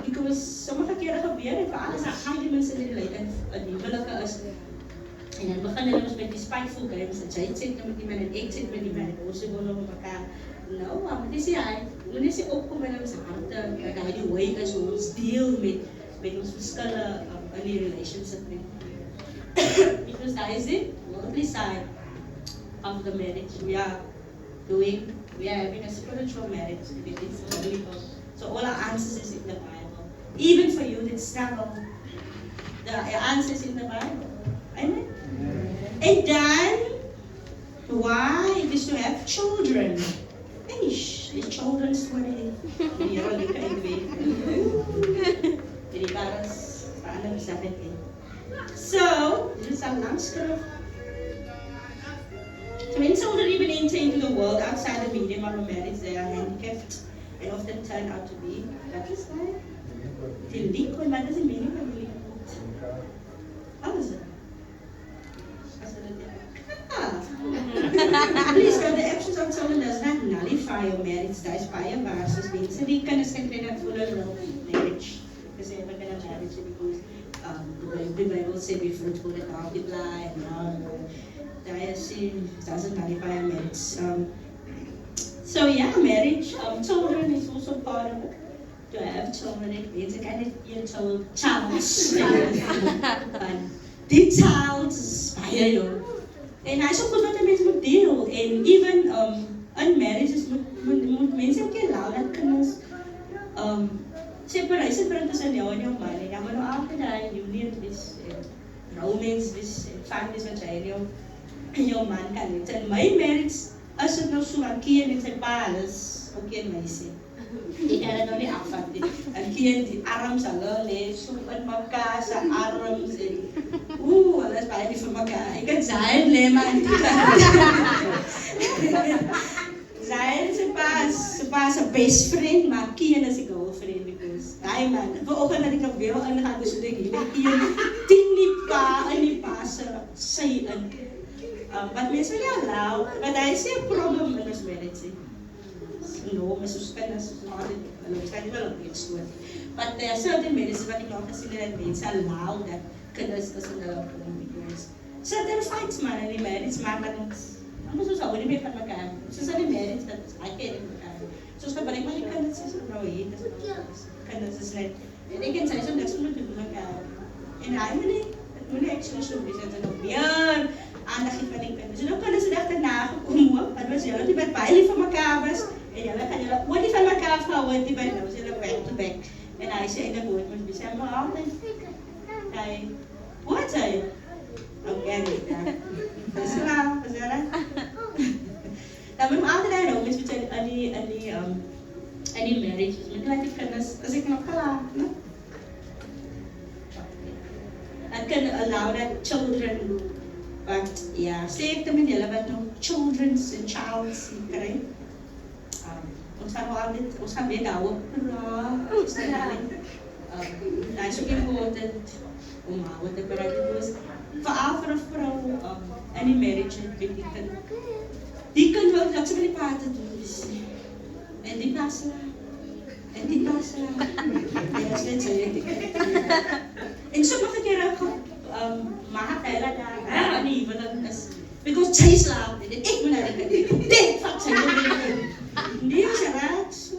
Because sommige keren gebeuren het voor alles, dan gaan die mensen in de leid en die willige is. En dan beginnen we met die spiteful games. Dat jij zit met iemand en ik zit met iemand. En we gewoon op elkaar. Nou, wat is hij? Wanneer ze opkomen en we zeggen, dat hij die way is hoe ons deel met ons verschillen in die relationship. Because that is it, worldly side of the marriage. We are having a spiritual marriage. It's biblical. So all our answers is in the Bible. Even for you that struggle, the answers in the Bible. Amen? And then, why? It is to have children. Eish, the children's story. You're only kind of it. Jadi parents, paano sakit eh. So, dit is een lang skrif. So when children even enter into the world outside the medium of a marriage, they are handicapped and often turn out to be, what is that? Delinquent, what is the meaning of delinquent? How is it? Please, the actions of children does not nullify your marriage. That is by a versus being so they can strengthen that full marriage. Because they have a marriage because the Bible says be fruitful and multiply and that doesn't nullify a marriage. So yeah, marriage, children is also part of it. To have children, it means a kind of child. Die child is baie jong. En hy is ook goed wat 'n mens moet deel. En even in marriages moet mense ook allow dat kinders separate tussen jou en jou man. En dan moet nou after that you need this romance, this families wat jy en jou man kan hê. In my marriage, as dit nou so 'n kind en sy pa is, ook een meisie. Ik kan het nog niet afvatten. Een kind die arms al lê, so in mekaar, sy arms en alles baie nie vir mekaar. Ek kan Zion lê maar in die kant. Zion sy pa sy best friend, maar Kian is die girlfriend because daai man, vanoggend het ek nog weer ingegaan, dus ek hier Kian, 10 die pa in die pa sy in. Wat mense wil jou allow, but hy sê 'n problem in ons marriage. No, my kinders waarskynlik wel op iets doen. But there are certain marriages wat ek nog gesien het dat mense allow dat kinders tussen hulle kom because certain fights man in die marriage maak dat ons ons hou nie meer van mekaar. Soos in die marriage dat hy ken mekaar. Soos gebruik maar die kinders is nou hier, dis kinders is net en ek en sy is niks met mekaar. En hy moet nie actually so wees dat hy nog meer aandag gee van die kinders. En ook kan sy dag daarna gekom hoor, want was julle nie met baie lief vir mekaar was, en julle gaan julle ooit nie van mekaar gehou het nie, by nou is julle back to back. En hy sê eintlik woord moet wees, hy maar altyd, hy, wat sê jy? Okay, dis klaar, is jy reg? Dan moet altyd hy nou, met in die marriage, met laat die kinders, as ek nog klaar, no? I can allow that children, but yeah, sê ek met julle wat nog children's and child's kry. Ons gaan weer daaroor praat. Dit is ook important om daaroor te praat. Veral vir 'n vrou in die marriage met die kind. Die kind wil dat sy met die paarte doen. En die pasla. En die pasla. Ja, dit sê ek. En sommige kere maak hy dat daar nie wil is because sy slaap en ek moet nou dit vat sy nie is raak so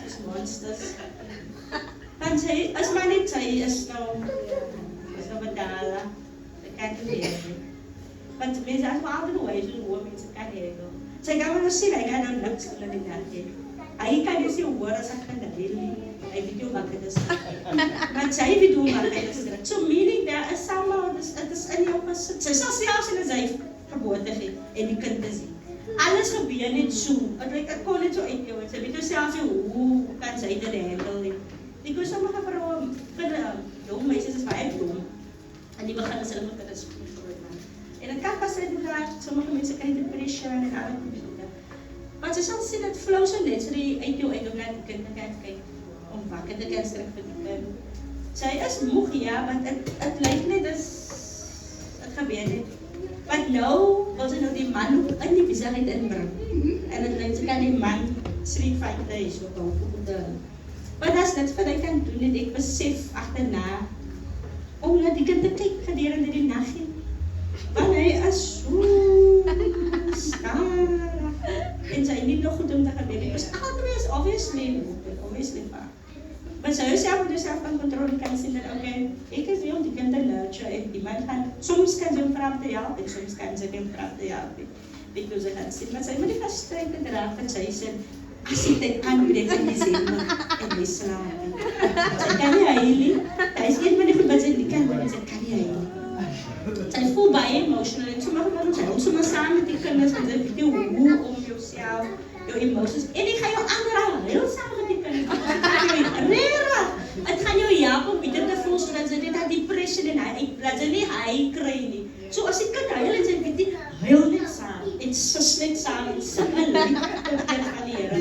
sy's monsters want sy as maar net sy is nou betala sy kan nie meer want mense as maar altyd hoe hoe mense kan hê sy kan wel sê hy kan nou niks hulle nie daar hê hy kan nie sê hoor as ek kan dit hy weet hoe maak dit is want sy weet hoe maak dit is so meaning daar is somehow dit is in jou gesit sy sal selfs in sy geboorte gee en die kind te sien alles gebeur net so ek kon net so uit jou sy weet selfs hoe kan sy dit handle because sommige vroue vir jong meisies is baie dom en die begin is hulle moet dit en dit kan pas uit raak sommige mense kry depressie en al die dinge want sy sal sien dat flow so net so uit jou uit om net die kind te kyk om wakker te kan skrik vir die kind. Sy is moeg, ja, want het lyk net as het gebeur net. Want nou wil sy nou die man ook in die besigheid inbring. En het lyk sy kan die man Street Fighter is ook al goed. Want as dit vir hy kan doen, het ek besef agterna om na die kind te kyk gedurende die nag. Want hy is so staar. En sy nie nog goed om te gebeur. Ek was altyd obviously vaak. Maar sy self moet self kan controle kan sien dat okay, ek is hier om die kind te nurture en die man gaan, soms kan sy om vrou te help en soms kan sy om vrou te help. Because sy gaan sien, maar sy moet die verstrengte draag van sy sin, as sy tyd aanbreek in die zin en die slaap. Sy kan nie huil, hy is een van die goed wat sy nie kan doen, sy kan nie huil. Sy voel baie emotional en sommige van ons hou sommer saam met die kinders en sy weet jy hoe om jouself, jou emotions, en die gaan jou aanraak, heel saam met die kinders. Het gaan jou help om beter te voel, sodat sy net haar depressie en dat sy nie hy kry nie. So as die kind huil en sy weet nie, huil net saam, en sus net saam, en sing een lied, op die van die Here.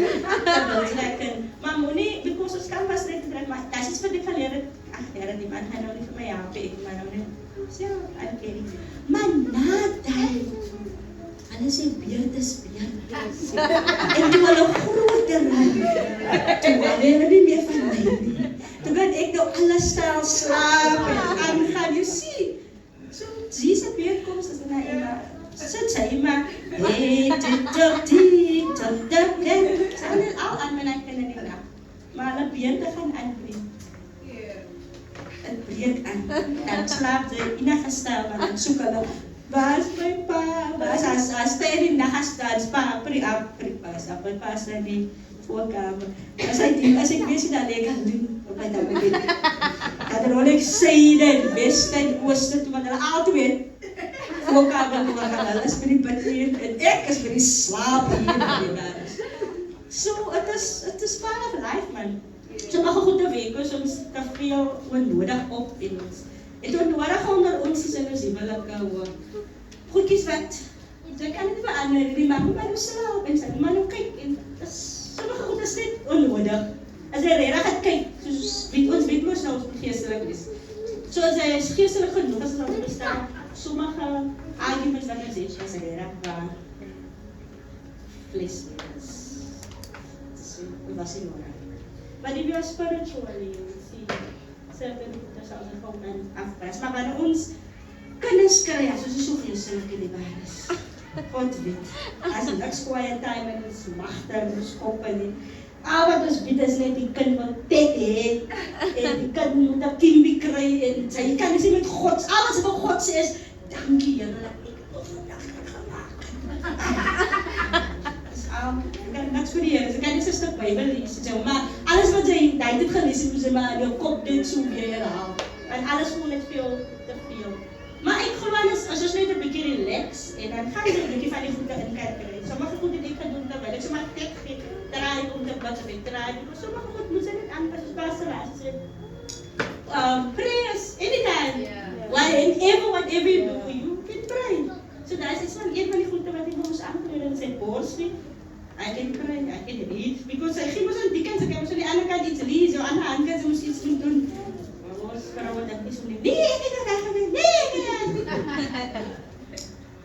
Dat wil sy dat kind, maar moet nie, because ons kan pas net te trek, maar dat is wat ek geleer het, ach Here, die man gaan nou nie vir my help, ek maar nou nie, so, okay. Maar na die, hulle sê beerd is beerd. En toe hulle groter toe hulle nie meer van my nie. Toe kan ek nou alles stel slaap en aangaan, you see. So, sy se beerdkomst is na Emma, sit sy Emma, hey, tik, sy net al aan my nek in die nacht. Maar hulle beerde gaan aanbreek. Het breek aan, dan slaap sy enige stel, maar dan soek hulle, waar is my pa? As hy die nacht as pa, my pa is in die voorkamer. As ek wees dat ek gaan doen, op my dag weet. Dat rol ek syde, weste en ooste, want hulle altyd weet, voorkamer toe gaan, hulle is vir die bid hier, en ek is vir die slaap hier. So, het is part of life, man. So, mag goed te week, soms te veel onnodig op in ons. Het onnodig onder ons is in ons hemmelike goedkies wat, so ek kan dit verander, die man moet maar nou slaap en sy moet maar nou kyk en sommige goed is net onnodig. As hy regtig gaat kyk, soos ons weet mos nou ons moet geestelik wees. So as hy is geestelik genoeg, as hy bestaan, sommige arguments wat hy sê, as hy regtig waar vlees is. Dit was nie nodig. But if you are spiritually, you see certain goeders as jy gewoon kan afpres. Maar wanneer ons kinders kry, as ons so geestelik in die waar is, God weet, as niks quiet time en ons magte en ons kop en al wat ons weet is net die kind wil tek hê en die kind moet moet 'n kimby kry en jy kan nie met God, alles wat God sê is, dankie Here dat ek tot vandag kan gemaak. That's voor die Here, so kan jy 'n stuk Bybel lees, so, maar alles wat jy het gelees, moet jy maar in jou kop dit so weer herhaal. Want alles voel net veel te veel. Maar ek glo as ons net 'n bietjie relax en dan gaan jy 'n bietjie van die goede in kyk kry. Sommige goed het ek gedoen terwyl ek sommer tek gee, draai om te bid of ek draai, maar sommige goed moet jy net aanpas as baselaar sê. Prayers anytime. Whatever you do, you can pray. So daar is van een van die goede wat ek moes aankleer in sy borsie. I can pray, I can read, because hy gee mos aan die kant, ek moet aan die ander kant iets lees, jou ander hand kan sy mos iets moet doen. Vrouwen dat is niet.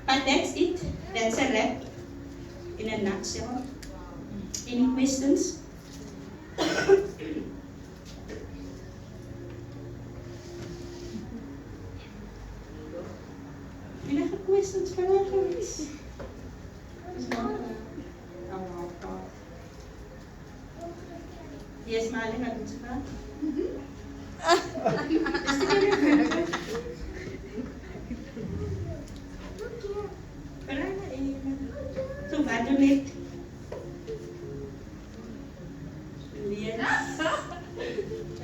But that's it. That's a wrap in a nutshell. Any questions? Any questions for us? Yes, Marlene, had iets gevraagd? So wat doen ek? Leer.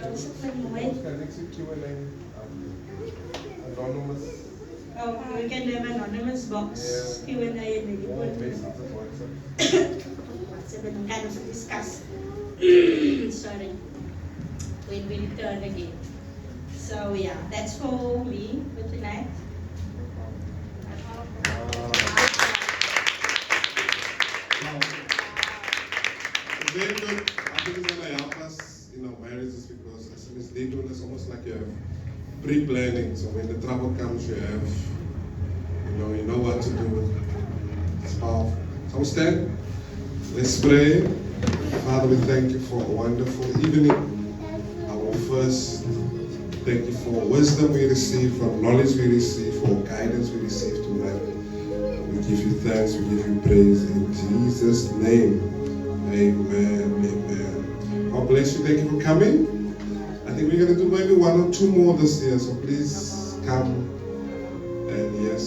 Ons het mooi. Can I see Q&A? Anonymous. Oh, we can have an anonymous box. Q&A and then you put Message of WhatsApp. WhatsApp and kind of discuss. Sorry. When we return again. So yeah, that's for me for tonight. Very good. I think it's going to help us in our marriages because as soon as they do it, it's almost like you have pre-planning. So when the trouble comes, you have, you know what to do. It's powerful. So we stand. Let's pray. Father, we thank you for a wonderful evening. Our first, thank you for wisdom we receive, for knowledge we receive, for guidance we receive tonight. We give you thanks, we give you praise in Jesus' name. Amen, amen. God bless you. Thank you for coming. I think we're going to do maybe 1 or 2 more this year, so please come. And yes,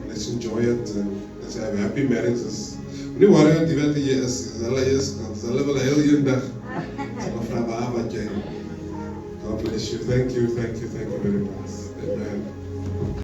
let's enjoy it and let's have happy marriages. Nie worry die wat jy is, want hulle wil heel eendag so vra waar wat jy. God bless you. Thank you very much.